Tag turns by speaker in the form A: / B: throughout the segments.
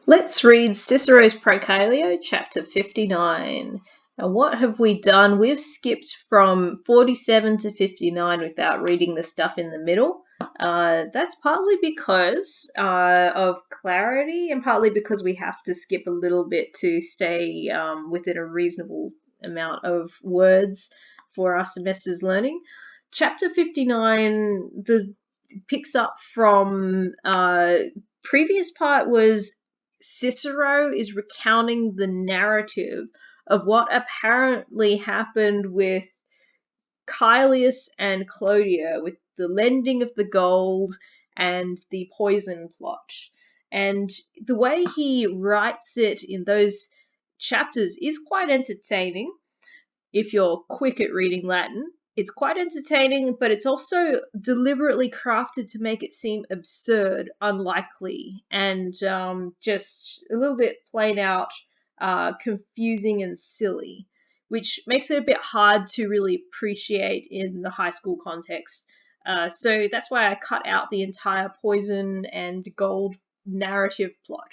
A: Let's read Cicero's Pro Calio, chapter 59. And what have we done? We've skipped from 47 to 59 without reading the stuff in the middle. That's partly because of clarity and partly because we have to skip a little bit to stay within a reasonable amount of words for our semester's learning. Chapter 59 picks up from previous part was Cicero is recounting the narrative of what apparently happened with Caelius and Clodia, with the lending of the gold and the poison plot. And the way he writes it in those chapters is quite entertaining if you're quick at reading Latin. It's quite entertaining, but it's also deliberately crafted to make it seem absurd, unlikely, and just a little bit plain out confusing and silly, which makes it a bit hard to really appreciate in the high school context. So that's why I cut out the entire poison and gold narrative plot.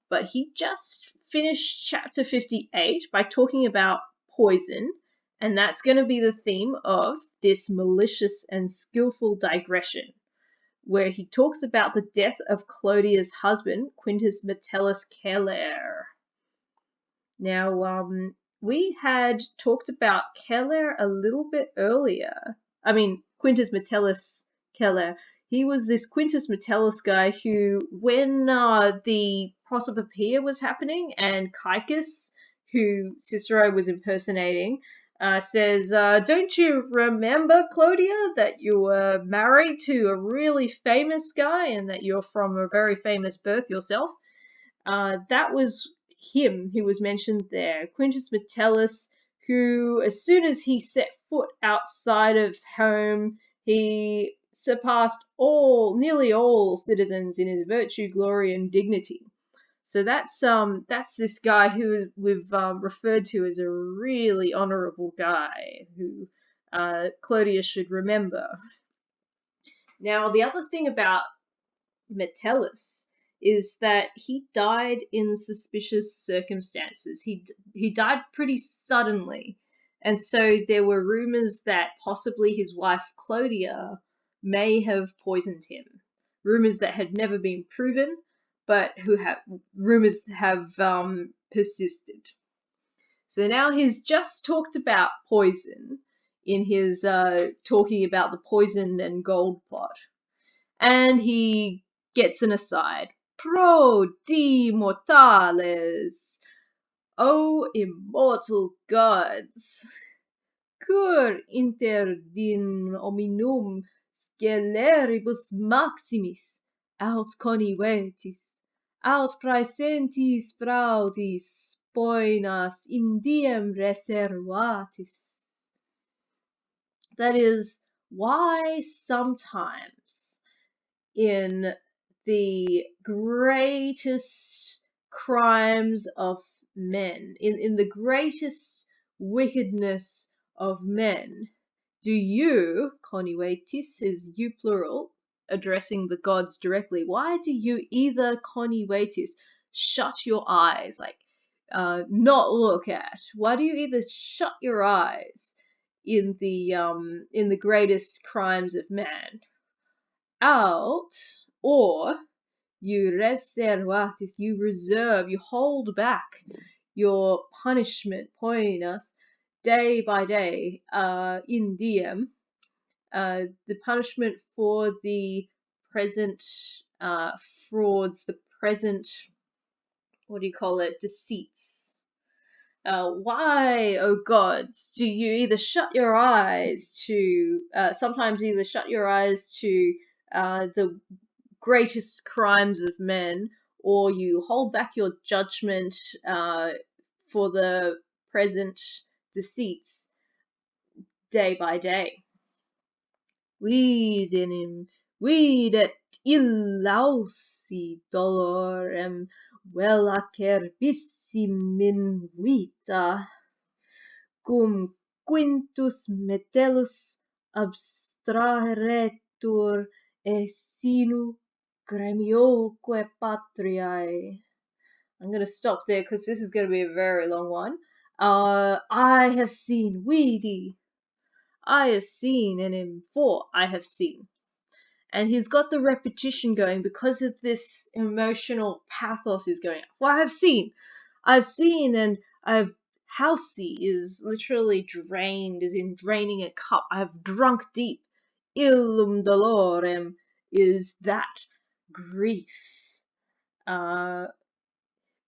A: But he just finished chapter 58 by talking about poison, and that's going to be the theme of this malicious and skillful digression, where he talks about the death of Clodia's husband, Quintus Metellus Celer. Now, we had talked about Celer a little bit earlier. Quintus Metellus Celer. He was this Quintus Metellus guy who, when the Prosopopoeia was happening and Caecus, who Cicero was impersonating, says, don't you remember, Clodia, that you were married to a really famous guy and that you're from a very famous birth yourself? That was him who was mentioned there, Quintus Metellus, who, as soon as he set foot outside of home, he surpassed nearly all citizens in his virtue, glory, and dignity. So that's this guy who we've referred to as a really honourable guy who Clodia should remember. Now, the other thing about Metellus is that he died in suspicious circumstances. He died pretty suddenly, and so there were rumors that possibly his wife Clodia may have poisoned him. Rumors that had never been proven, but rumors have persisted. So now he's just talked about poison in his talking about the poison and gold plot, and he gets an aside. Pro di mortales, O immortal gods, cur inter din hominum sceleribus maximis, aut conivetis, aut praesentis fraudis poenas in diem reservatis. That is, why sometimes in the greatest crimes of men, in the greatest wickedness of men, do you, conivetis is you plural, addressing the gods directly, why do you either conivetis, shut your eyes, not look at? Why do you either shut your eyes in the greatest crimes of man? Out, or you reservatis, you reserve, you hold back your punishment, poenas, day by day, in diem, the punishment for the present frauds, the present, deceits. Why, oh gods, do you either shut your eyes to, sometimes either shut your eyes to the greatest crimes of men, or you hold back your judgment for the present deceits day by day? Videnim, videt illausi dolorem vel acerbissimim vita, cum Quintus Metellus abstraheretur e sinu gremioque patriae. I'm going to stop there because this is going to be a very long one. I have seen weedy. I have seen, and in for I have seen. And he's got the repetition going because of this emotional pathos is going. Well, I've seen, and I've housey is literally drained, as in draining a cup. I've drunk deep. Illum dolorem is that grief.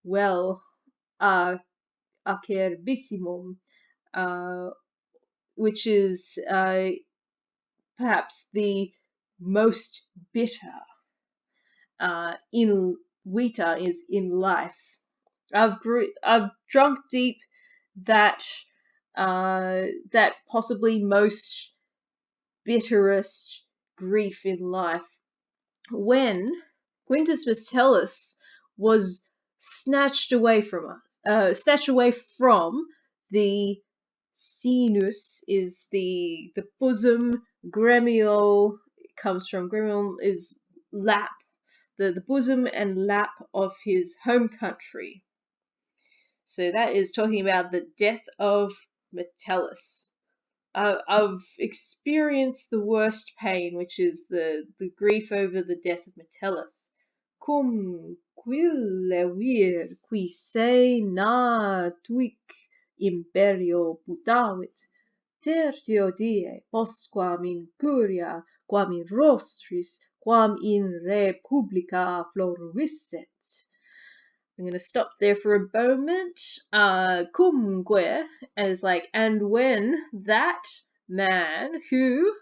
A: Well, acerbissimum, which is perhaps the most bitter. In vita is in life. I've drunk deep that that possibly most bitterest grief in life when Quintus Metellus was snatched away from the sinus is the bosom, gremio comes from gremium is lap, the bosom and lap of his home country. So that is talking about the death of Metellus. I've experienced the worst pain, which is the grief over the death of Metellus. Cum quille vir qui se natuic imperio putavit, tertio die postquam in curia, quam in rostris, quam in republica floruisset. I'm going to stop there for a moment. Cumque is like, and when that man who,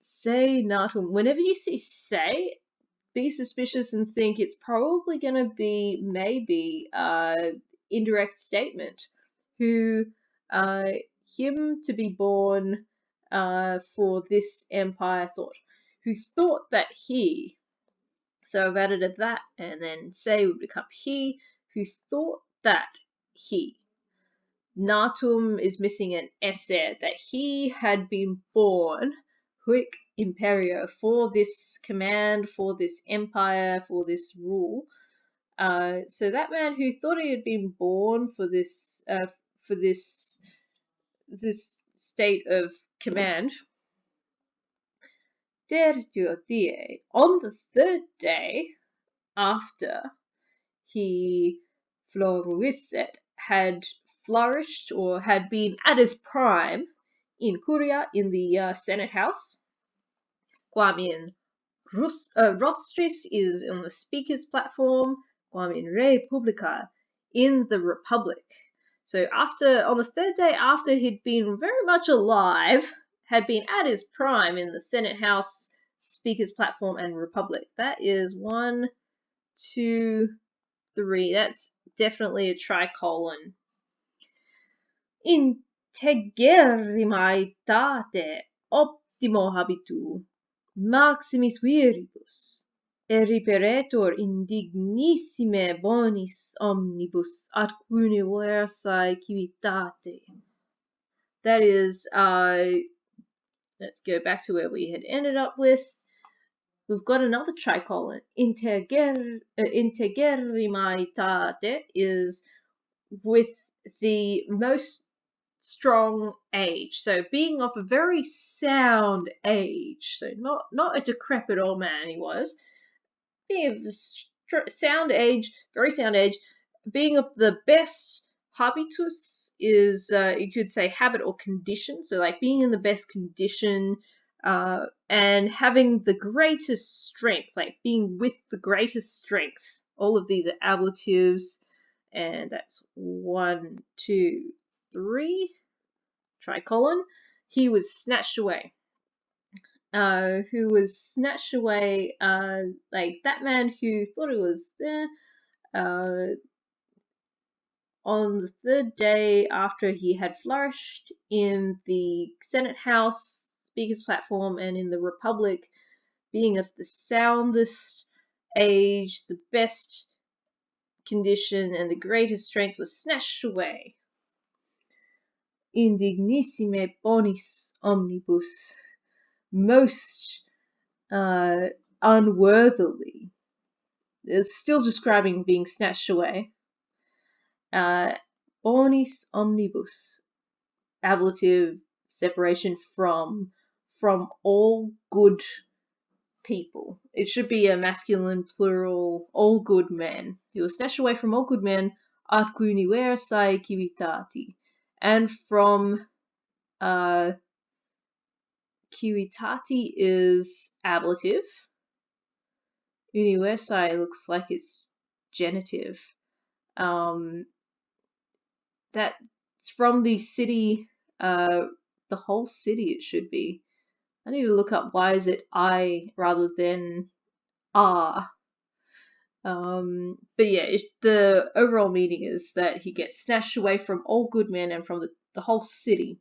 A: say natum, whenever you see say, be suspicious and think it's probably going to be maybe indirect statement. Who, him to be born for this empire thought. Who thought that he, so I've added a that, and then say would become he, who thought that he. Natum is missing an esse, that he had been born, huic imperio, for this command, for this empire, for this rule. So that man who thought he had been born for this state of command, tertio die, on the third day after he floruisset, had flourished or had been at his prime in curia, in the Senate House. Quam in rostris is on the speaker's platform. Quam in republica, in the republic. So on the third day after he'd been very much alive, had been at his prime in the Senate House, speaker's platform, and republic. That is 1, 2, 3. That's definitely a tricolon. Integerrimaitate optimo habitu, maximis viribus, eriperetur indignissime bonis omnibus ad universae civitate. That is, let's go back to where we had ended up with. We've got another tricolon. Integerrimaitate is with the most strong age. So being of a very sound age. So not a decrepit old man he was. Being of a sound age, very sound age. Being of the best habitus is, you could say habit or condition. So like being in the best condition, and having the greatest strength, like being with the greatest strength. All of these are ablatives, and that's 1, 2, 3. Tricolon. He was snatched away. Who was snatched away, like that man who thought it was there, on the third day after he had flourished in the Senate House, speaker's platform, and in the Republic, being of the soundest age, the best condition, and the greatest strength, was snatched away. Indignissime bonis omnibus, most unworthily, It's still describing being snatched away. Bonis omnibus, ablative, separation from all good people. It should be a masculine plural, all good men. He was snatched away from all good men, atque universae civitati, and from civitati is ablative. Universae looks like it's genitive. That's from the city, the whole city it should be. I need to look up why is it I rather than are. But yeah, the overall meaning is that he gets snatched away from all good men and from the whole city.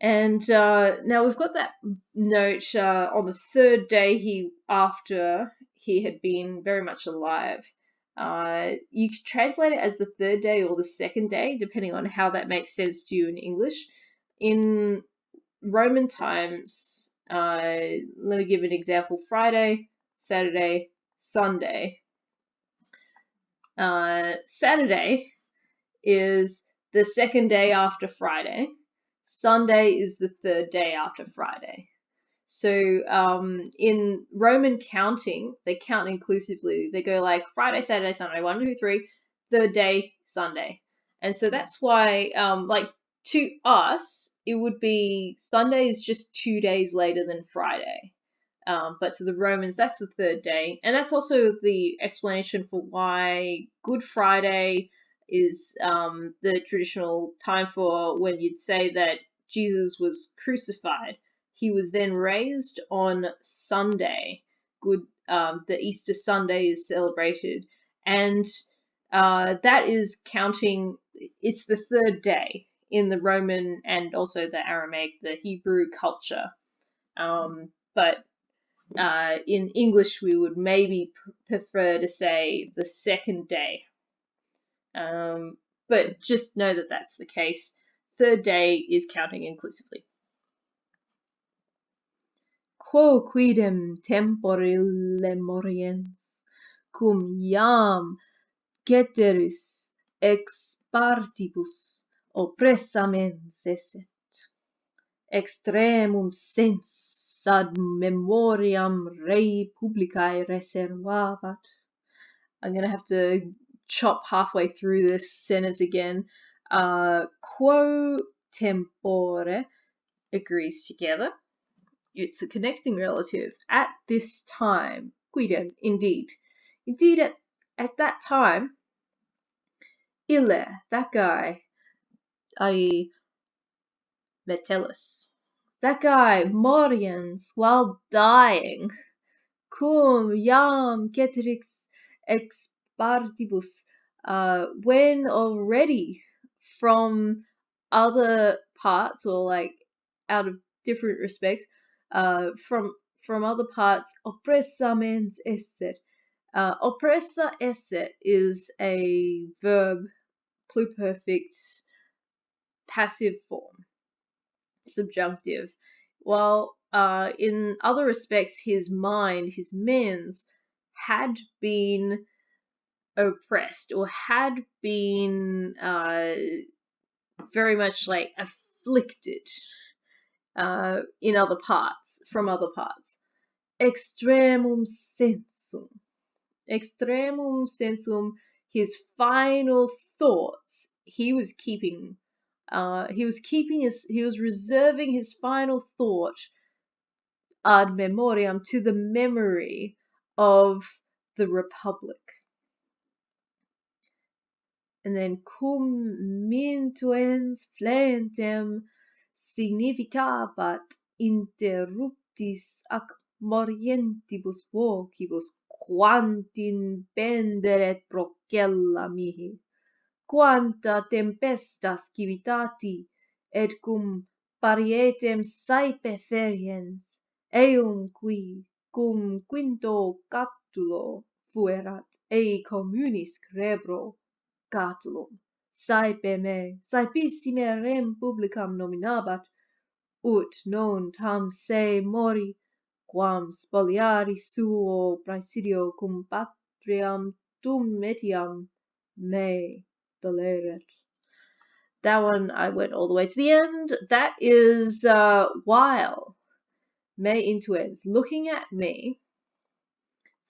A: And now we've got that note on the third day after he had been very much alive. You could translate it as the third day or the second day, depending on how that makes sense to you in English. In Roman times, let me give an example: Friday, Saturday, Sunday. Saturday is the second day after Friday. Sunday is the third day after Friday. So in Roman counting, they count inclusively. They go like Friday, Saturday, Sunday, 1, 2, 3, third day, Sunday. And so that's why, like, to us, it would be Sunday is just 2 days later than Friday. But to the Romans, that's the third day. And that's also the explanation for why Good Friday is the traditional time for when you'd say that Jesus was crucified. He was then raised on Sunday. The Easter Sunday is celebrated. And that is counting, it's the third day in the Roman and also the Aramaic, the Hebrew culture. But in English, we would maybe prefer to say the second day. But just know that that's the case. Third day is counting inclusively. Quo quidem temporille moriens, cum iam ceteris ex partibus oppressamens esset, extremum sens ad memoriam rei publicae reservabat. I'm going to have to chop halfway through this sentence again. Quo tempore agrees together. It's a connecting relative. At this time, quidem, indeed. Indeed, at that time, ille, that guy, i.e. Metellus, that guy, moriens, while dying, cum iam ceterix ex partibus, when already from other parts, or like out of different respects, from other parts, oppressamens esset. Oppressa esset is a verb, pluperfect, passive form, subjunctive. While in other respects, his mind, his mens, had been oppressed or had been very much like afflicted in other parts, from other parts. Extremum sensum. Extremum sensum, his final thoughts, he was reserving his final thought ad memoriam, to the memory of the Republic. And then cum mintuens flentem significabat interruptis ac morientibus vocibus quantin penderet procella mihi, quanta tempestas civitati, et cum parietem saepe feriens, eum qui cum quinto catulo fuerat, ei communis crebro catulum, saepe me, saepissime rem publicam nominabat, ut non tam se mori, quam spoliari suo praesidio cum patriam tum etiam me doleret. That one, I went all the way to the end. That is while me intuens, looking at me,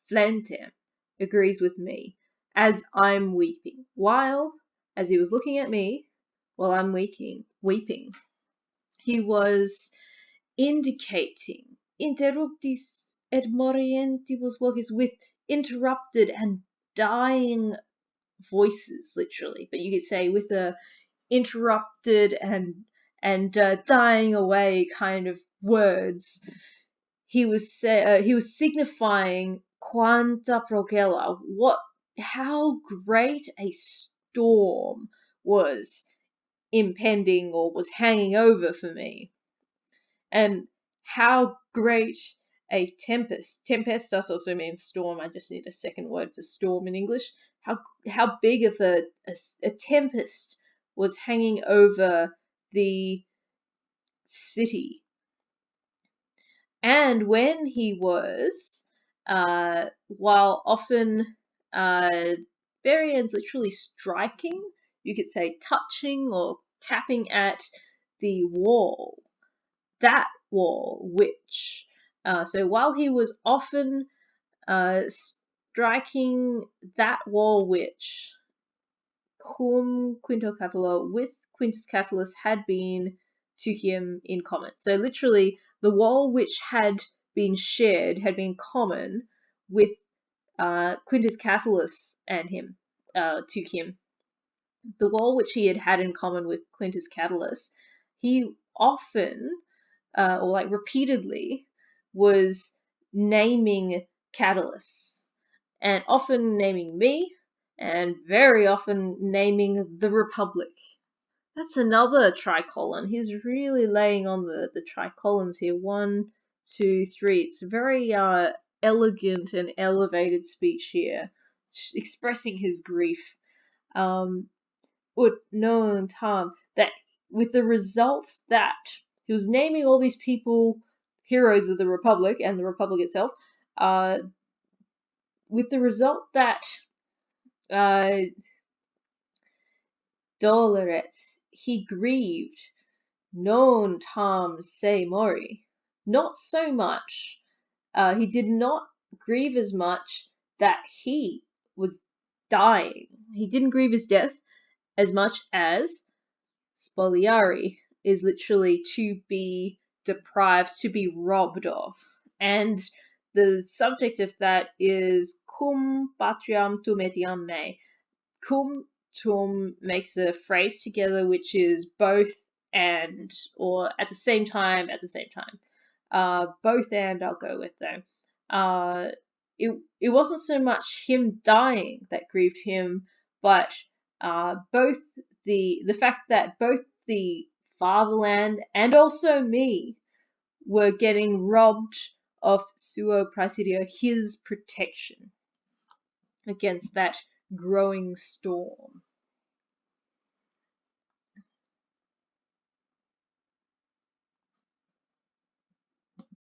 A: flentem, agrees with me, as I'm weeping. While, as he was looking at me, while I'm weeping, he was indicating interruptis et morientibus voces, with interrupted and dying voices, literally, but you could say with a interrupted and dying away kind of words. He was signifying quanta progella, how great a storm was impending or was hanging over for me, and how great a tempest. Tempestus also means storm. I just need a second word for storm in English. How big of a tempest was hanging over the city. And when he was, while often variants literally striking, you could say touching or tapping at the wall, that wall which, so while he was often striking that wall which cum Quinto Catulo, with Quintus Catulus, had been to him in common. So literally, the wall which had been shared, had been common with Quintus Catulus and him, to him. The wall which he had in common with Quintus Catulus, he often, or like repeatedly, was naming Catulus, and often naming me, and very often naming the Republic. That's another tricolon. He's really laying on the tricolons here. 1, 2, 3. It's a very elegant and elevated speech here, expressing his grief. Ut non tam, that with the result that he was naming all these people heroes of the Republic and the Republic itself, with the result that doleret, he grieved, non tam se mori, not so much, he did not grieve as much that he was dying. He didn't grieve his death as much as spoliari is literally to be deprived, to be robbed of. And the subject of that is cum patriam tum etiam me. Cum tum makes a phrase together which is both and, or at the same time, both and I'll go with though. It wasn't so much him dying that grieved him, but both the fact that both the fatherland and also me were getting robbed of suo praesidio, his protection against that growing storm.